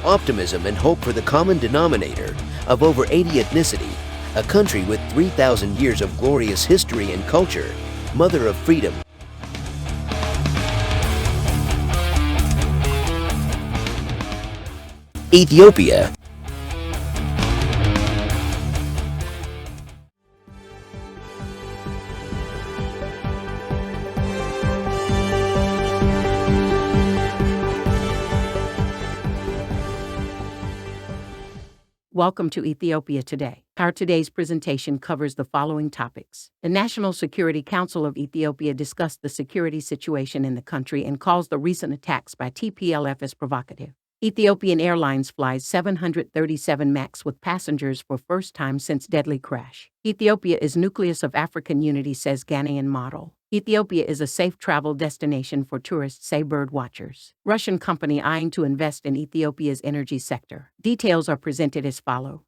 optimism and hope for the common denominator of over 80 ethnicity, a country with 3,000 years of glorious history and culture, mother of freedom. Ethiopia. Welcome to Ethiopia Today. Our today's presentation covers the following topics. The National Security Council of Ethiopia discussed the security situation in the country and calls the recent attacks by TPLF as provocative. Ethiopian Airlines flies 737 MAX with passengers for first time since deadly crash. Ethiopia is nucleus of African unity, says Ghanaian model. Ethiopia is a safe travel destination for tourists, say bird watchers. Russian company eyeing to invest in Ethiopia's energy sector. Details are presented as follow.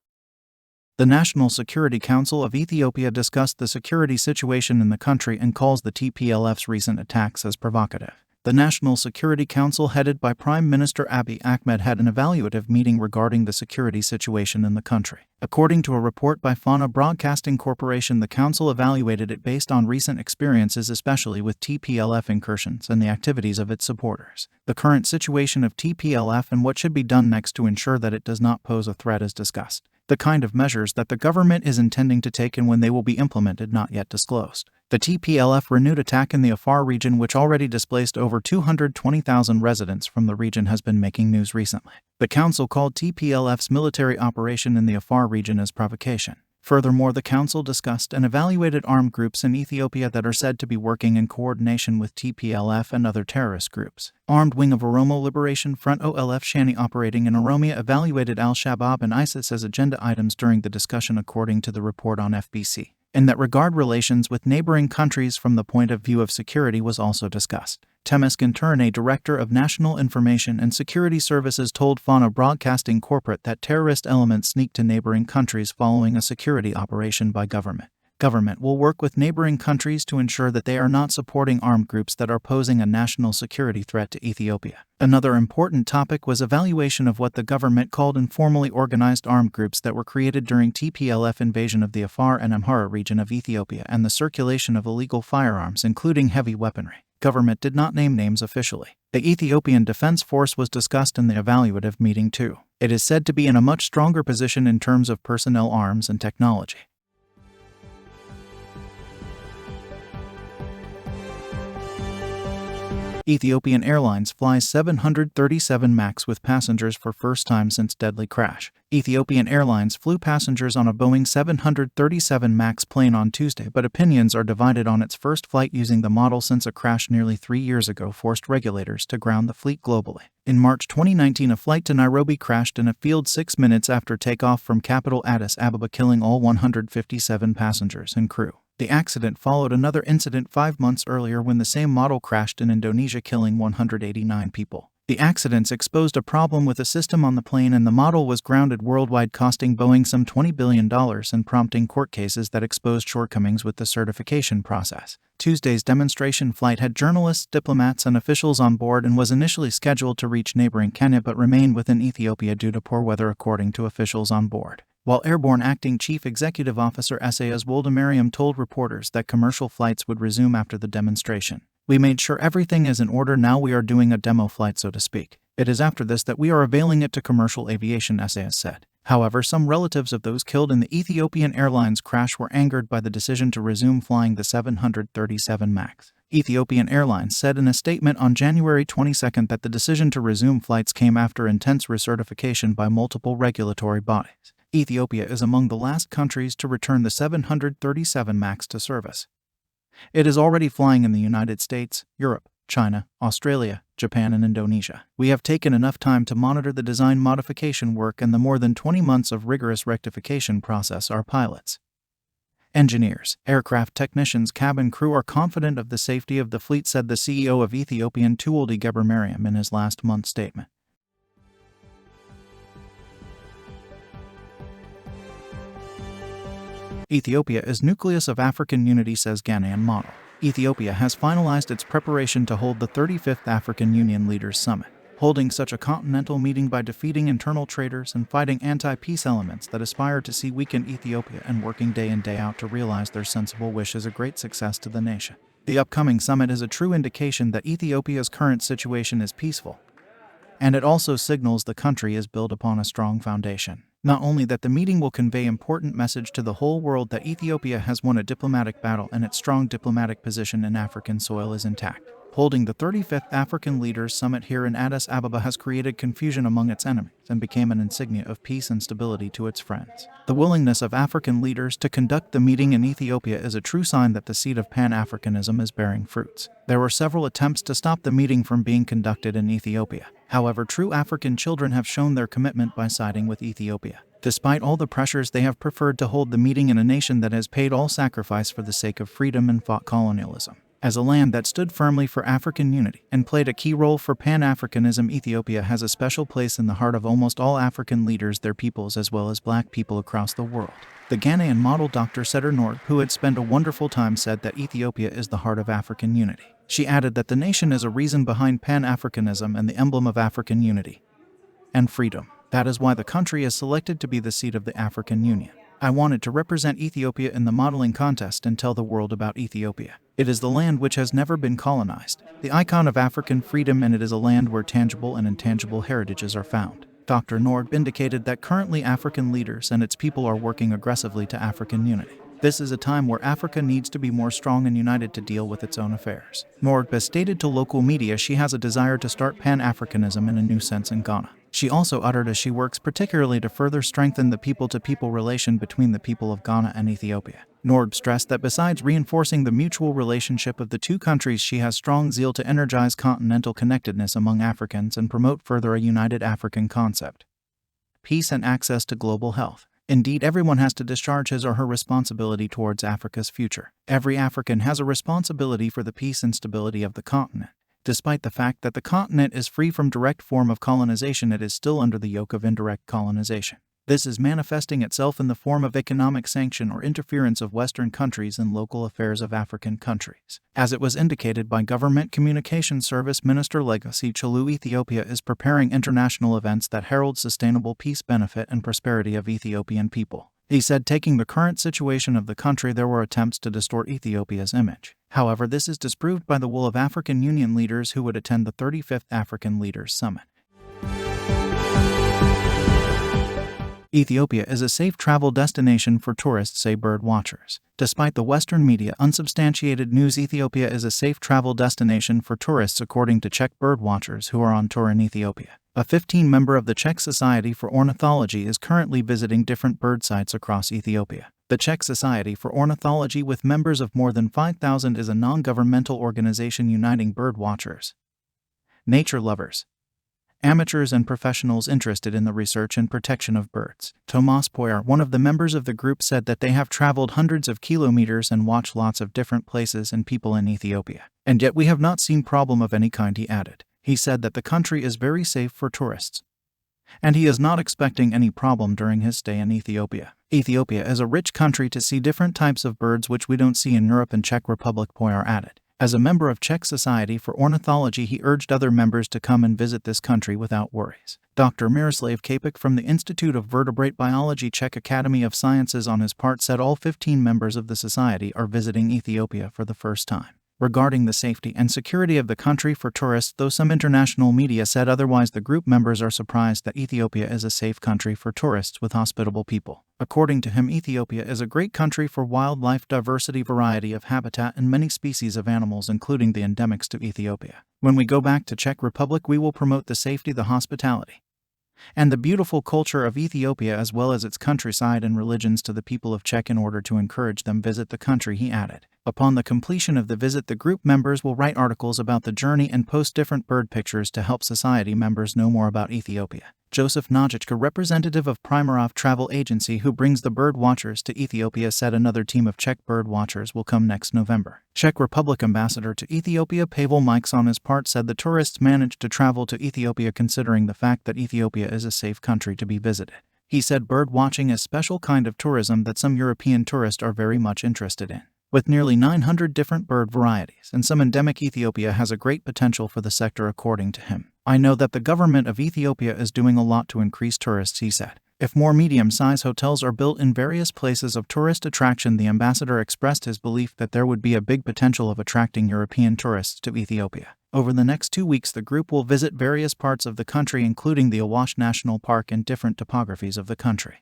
The National Security Council of Ethiopia discussed the security situation in the country and calls the TPLF's recent attacks as provocative. The National Security Council, headed by Prime Minister Abiy Ahmed, had an evaluative meeting regarding the security situation in the country. According to a report by Fana Broadcasting Corporation, the council evaluated it based on recent experiences, especially with TPLF incursions and the activities of its supporters. The current situation of TPLF and what should be done next to ensure that it does not pose a threat is discussed. The kind of measures that the government is intending to take and when they will be implemented not yet disclosed. The TPLF renewed attack in the Afar region, which already displaced over 220,000 residents from the region, has been making news recently. The council called TPLF's military operation in the Afar region as provocation. Furthermore, the council discussed and evaluated armed groups in Ethiopia that are said to be working in coordination with TPLF and other terrorist groups. Armed wing of Oromo Liberation Front OLF Shani operating in Oromia evaluated Al-Shabaab and ISIS as agenda items during the discussion, according to the report on FBC. In that regard, relations with neighboring countries from the point of view of security was also discussed. Temesgen Turne, director of National Information and Security Services, told Fana Broadcasting Corporate that terrorist elements sneak to neighboring countries following a security operation by government. Government will work with neighboring countries to ensure that they are not supporting armed groups that are posing a national security threat to Ethiopia. Another important topic was evaluation of what the government called informally organized armed groups that were created during TPLF invasion of the Afar and Amhara region of Ethiopia and the circulation of illegal firearms, including heavy weaponry. Government did not name names officially. The Ethiopian Defense Force was discussed in the evaluative meeting too. It is said to be in a much stronger position in terms of personnel, arms, and technology. Ethiopian Airlines flies 737 MAX with passengers for first time since deadly crash. Ethiopian Airlines flew passengers on a Boeing 737 MAX plane on Tuesday, but opinions are divided on its first flight using the model since a crash nearly 3 years ago forced regulators to ground the fleet globally. In March 2019, a flight to Nairobi crashed in a field 6 minutes after takeoff from capital Addis Ababa, killing all 157 passengers and crew. The accident followed another incident 5 months earlier when the same model crashed in Indonesia, killing 189 people. The accidents exposed a problem with a system on the plane, and the model was grounded worldwide, costing Boeing some $20 billion and prompting court cases that exposed shortcomings with the certification process. Tuesday's demonstration flight had journalists, diplomats, and officials on board and was initially scheduled to reach neighboring Kenya but remained within Ethiopia due to poor weather, according to officials on board. While Airborne Acting Chief Executive Officer Essayas Woldemariam told reporters that commercial flights would resume after the demonstration. "We made sure everything is in order. Now we are doing a demo flight, so to speak. It is after this that we are availing it to commercial aviation," Essayas said. However, some relatives of those killed in the Ethiopian Airlines crash were angered by the decision to resume flying the 737 MAX. Ethiopian Airlines said in a statement on January 22 that the decision to resume flights came after intense recertification by multiple regulatory bodies. Ethiopia is among the last countries to return the 737 MAX to service. It is already flying in the United States, Europe, China, Australia, Japan, and Indonesia. We have taken enough time to monitor the design modification work and the more than 20 months of rigorous rectification process. Our pilots, engineers, aircraft technicians, cabin crew are confident of the safety of the fleet, said the CEO of Ethiopian Tewolde Gebremariam in his last month statement. Ethiopia is nucleus of African unity, says Ghanaian model. Ethiopia has finalized its preparation to hold the 35th African Union Leaders Summit. holding such a continental meeting by defeating internal traitors and fighting anti-peace elements that aspire to see weakened Ethiopia and working day in day out to realize their sensible wish is a great success to the nation. The upcoming summit is a true indication that Ethiopia's current situation is peaceful, and it also signals the country is built upon a strong foundation. Not only that, the meeting will convey important message to the whole world that Ethiopia has won a diplomatic battle and its strong diplomatic position in African soil is intact. Holding the 35th African Leaders Summit here in Addis Ababa has created confusion among its enemies and became an insignia of peace and stability to its friends. The willingness of African leaders to conduct the meeting in Ethiopia is a true sign that the seed of Pan-Africanism is bearing fruits. There were several attempts to stop the meeting from being conducted in Ethiopia. However, true African children have shown their commitment by siding with Ethiopia. Despite all the pressures, they have preferred to hold the meeting in a nation that has paid all sacrifice for the sake of freedom and fought colonialism. As a land that stood firmly for African unity and played a key role for Pan-Africanism, Ethiopia has a special place in the heart of almost all African leaders, their peoples, as well as black people across the world. The Ghanaian model Dr. Setter Nord, who had spent a wonderful time, said that Ethiopia is the heart of African unity. She added that the nation is a reason behind Pan-Africanism and the emblem of African unity and freedom. That is why the country is selected to be the seat of the African Union. I wanted to represent Ethiopia in the modeling contest and tell the world about Ethiopia. It is the land which has never been colonized, the icon of African freedom, and it is a land where tangible and intangible heritages are found. Dr. Nord indicated that currently African leaders and its people are working aggressively to African unity. This is a time where Africa needs to be more strong and united to deal with its own affairs. Nord stated to local media she has a desire to start Pan-Africanism in a new sense in Ghana. She also uttered as she works particularly to further strengthen the people-to-people relation between the people of Ghana and Ethiopia. Nord stressed that besides reinforcing the mutual relationship of the two countries, she has strong zeal to energize continental connectedness among Africans and promote further a united African concept, peace and access to global health. Indeed, everyone has to discharge his or her responsibility towards Africa's future. Every African has a responsibility for the peace and stability of the continent. Despite the fact that the continent is free from direct form of colonization, it is still under the yoke of indirect colonization. This is manifesting itself in the form of economic sanction or interference of Western countries in local affairs of African countries. As it was indicated by Government Communications Service Minister Legacy Chulu, Ethiopia is preparing international events that herald sustainable peace, benefit, and prosperity of Ethiopian people. He said, taking the current situation of the country, there were attempts to distort Ethiopia's image. However, this is disproved by the will of African Union leaders who would attend the 35th African Leaders Summit. Ethiopia is a safe travel destination for tourists, say bird watchers. Despite the Western media unsubstantiated news, Ethiopia is a safe travel destination for tourists according to Czech bird watchers who are on tour in Ethiopia. A 15 member of the Czech Society for Ornithology is currently visiting different bird sites across Ethiopia. The Czech Society for Ornithology, with members of more than 5,000, is a non-governmental organization uniting bird watchers, nature lovers, amateurs, and professionals interested in the research and protection of birds. Tomas Poyer, one of the members of the group, said that they have traveled hundreds of kilometers and watched lots of different places and people in Ethiopia. And yet we have not seen problem of any kind, he added. He said that the country is very safe for tourists, and he is not expecting any problem during his stay in Ethiopia. Ethiopia is a rich country to see different types of birds which we don't see in Europe and Czech Republic, Poyer added. As a member of Czech Society for Ornithology, he urged other members to come and visit this country without worries. Dr. Miroslav Kapik from the Institute of Vertebrate Biology, Czech Academy of Sciences, on his part, said all 15 members of the society are visiting Ethiopia for the first time. Regarding the safety and security of the country for tourists, though some international media said otherwise, the group members are surprised that Ethiopia is a safe country for tourists with hospitable people. According to him, Ethiopia is a great country for wildlife diversity, variety of habitat, and many species of animals, including the endemics to Ethiopia. When we go back to Czech Republic, we will promote the safety, the hospitality, and the beautiful culture of Ethiopia, as well as its countryside and religions, to the people of Czech in order to encourage them visit the country, he added. Upon the completion of the visit, the group members will write articles about the journey and post different bird pictures to help society members know more about Ethiopia. Joseph Nojichka, representative of Primarov Travel Agency who brings the bird watchers to Ethiopia, said another team of Czech bird watchers will come next November. Czech Republic ambassador to Ethiopia Pavel Mikes, on his part, said the tourists managed to travel to Ethiopia considering the fact that Ethiopia is a safe country to be visited. He said bird watching is a special kind of tourism that some European tourists are very much interested in. With nearly 900 different bird varieties and some endemic, Ethiopia has a great potential for the sector, according to him. "I know that the government of Ethiopia is doing a lot to increase tourists," he said. "If more medium-sized hotels are built in various places of tourist attraction," the ambassador expressed his belief that there would be a big potential of attracting European tourists to Ethiopia. Over the next 2 weeks, the group will visit various parts of the country, including the Awash National Park and different topographies of the country.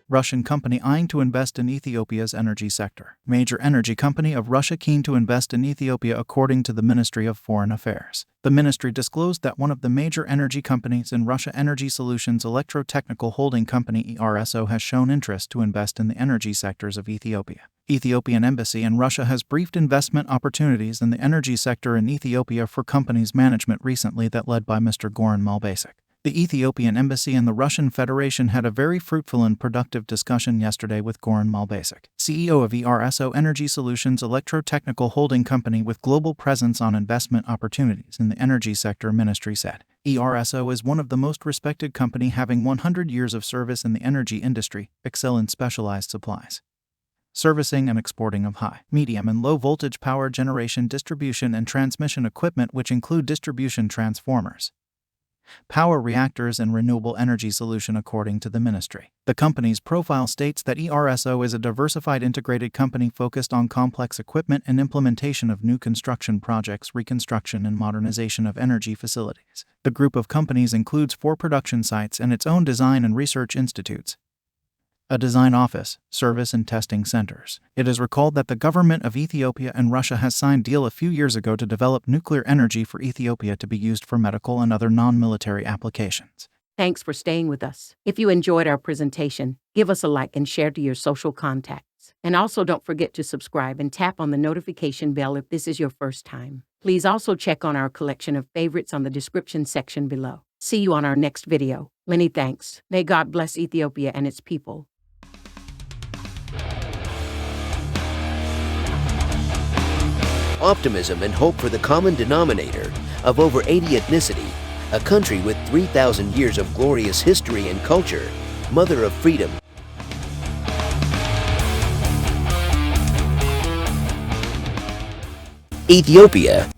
Russian company eyeing to invest in Ethiopia's energy sector. Major energy company of Russia keen to invest in Ethiopia, according to the Ministry of Foreign Affairs. The ministry disclosed that one of the major energy companies in Russia, Energy Solutions Electro-Technical Holding Company (ERSO), has shown interest to invest in the energy sectors of Ethiopia. Ethiopian Embassy in Russia has briefed investment opportunities in the energy sector in Ethiopia for company's management recently that led by Mr. Goran Malbasic. The Ethiopian Embassy and the Russian Federation had a very fruitful and productive discussion yesterday with Goran Malbasic, CEO of ERSO Energy Solutions Electro-Technical Holding Company with global presence on investment opportunities in the energy sector, ministry said. ERSO is one of the most respected company having 100 years of service in the energy industry, excel in specialized supplies, servicing and exporting of high, medium and low voltage power generation, distribution and transmission equipment, which include distribution transformers, power reactors and renewable energy solution, according to the ministry. The company's profile states that ERSO is a diversified integrated company focused on complex equipment and implementation of new construction projects, reconstruction and modernization of energy facilities. The group of companies includes 4 production sites and its own design and research institutes, a design office, service and testing centers. It is recalled that the government of Ethiopia and Russia has signed deal a few years ago to develop nuclear energy for Ethiopia to be used for medical and other non-military applications. Thanks for staying with us. If you enjoyed our presentation, give us a like and share to your social contacts. And also don't forget to subscribe and tap on the notification bell if this is your first time. Please also check on our collection of favorites on the description section below. See you on our next video. Many thanks. May God bless Ethiopia and its people. Optimism and hope for the common denominator of over 80 ethnicity, a country with 3,000 years of glorious history and culture, mother of freedom. Ethiopia